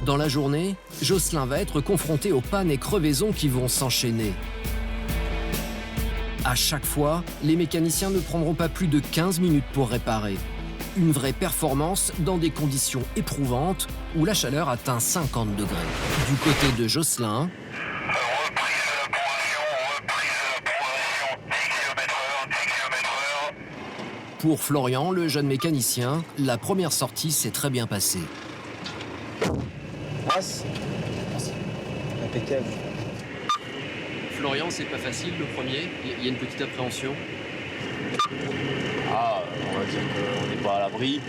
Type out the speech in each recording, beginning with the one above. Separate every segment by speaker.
Speaker 1: Dans la journée, Jocelyn va être confronté aux pannes et crevaisons qui vont s'enchaîner. À chaque fois, les mécaniciens ne prendront pas plus de 15 minutes pour réparer. Une vraie performance dans des conditions éprouvantes où la chaleur atteint 50 degrés. Du côté de Jocelyn, pour Florian, le jeune mécanicien, la première sortie s'est très bien passée.
Speaker 2: Merci. Impeccable.
Speaker 3: Florian, c'est pas facile le premier, il y a une petite appréhension.
Speaker 4: On va dire qu'on n'est pas à l'abri.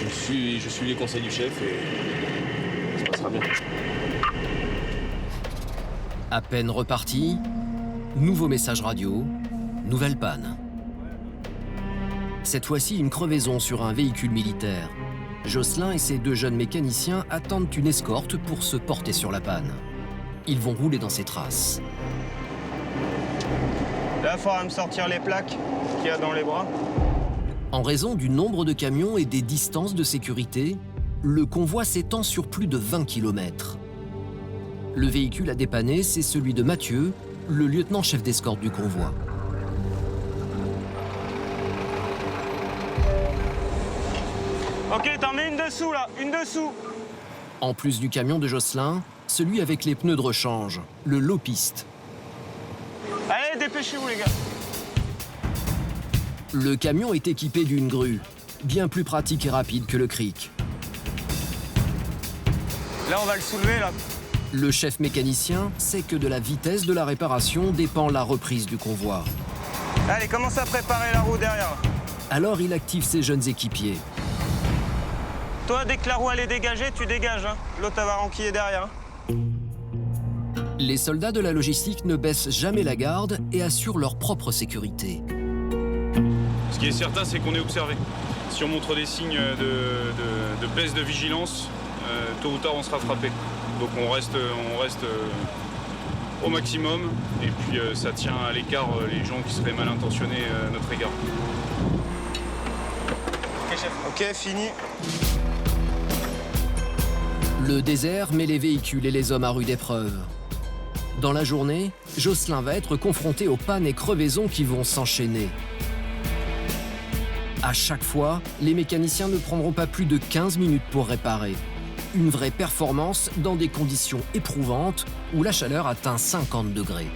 Speaker 4: Je suis les conseils du chef et ça passera bien.
Speaker 1: À peine reparti, nouveau message radio, nouvelle panne. Cette fois-ci, une crevaison sur un véhicule militaire. Jocelyn et ses deux jeunes mécaniciens attendent une escorte pour se porter sur la panne. Ils vont rouler dans ses traces.
Speaker 2: Là, il faudra me sortir les plaques qu'il y a dans les bras.
Speaker 1: En raison du nombre de camions et des distances de sécurité, le convoi s'étend sur plus de 20 km. Le véhicule à dépanner, c'est celui de Mathieu, le lieutenant-chef d'escorte du convoi.
Speaker 2: Ok, t'en mets une dessous là, une dessous.
Speaker 1: En plus du camion de Jocelyn, celui avec les pneus de rechange, le low-piste.
Speaker 2: Allez, dépêchez-vous les gars.
Speaker 1: Le camion est équipé d'une grue, bien plus pratique et rapide que le cric.
Speaker 2: Là, on va le soulever là.
Speaker 1: Le chef mécanicien sait que de la vitesse de la réparation dépend la reprise du convoi.
Speaker 2: Allez, commence à préparer la roue derrière.
Speaker 1: Alors il active ses jeunes équipiers.
Speaker 2: Toi, dès que la roue elle est dégagée, tu dégages. Hein. L'autre, elle va renquiller derrière.
Speaker 1: Les soldats de la logistique ne baissent jamais la garde et assurent leur propre sécurité.
Speaker 5: Ce qui est certain, c'est qu'on est observé. Si on montre des signes de baisse de vigilance, tôt ou tard, on sera frappé. Donc on reste au maximum et puis ça tient à l'écart les gens qui seraient mal intentionnés à notre égard.
Speaker 2: Ok, chef. Ok, fini.
Speaker 1: Le désert met les véhicules et les hommes à rude épreuve. Dans la journée, Jocelyn va être confronté aux pannes et crevaisons qui vont s'enchaîner. À chaque fois, les mécaniciens ne prendront pas plus de 15 minutes pour réparer. Une vraie performance dans des conditions éprouvantes où la chaleur atteint 50 degrés.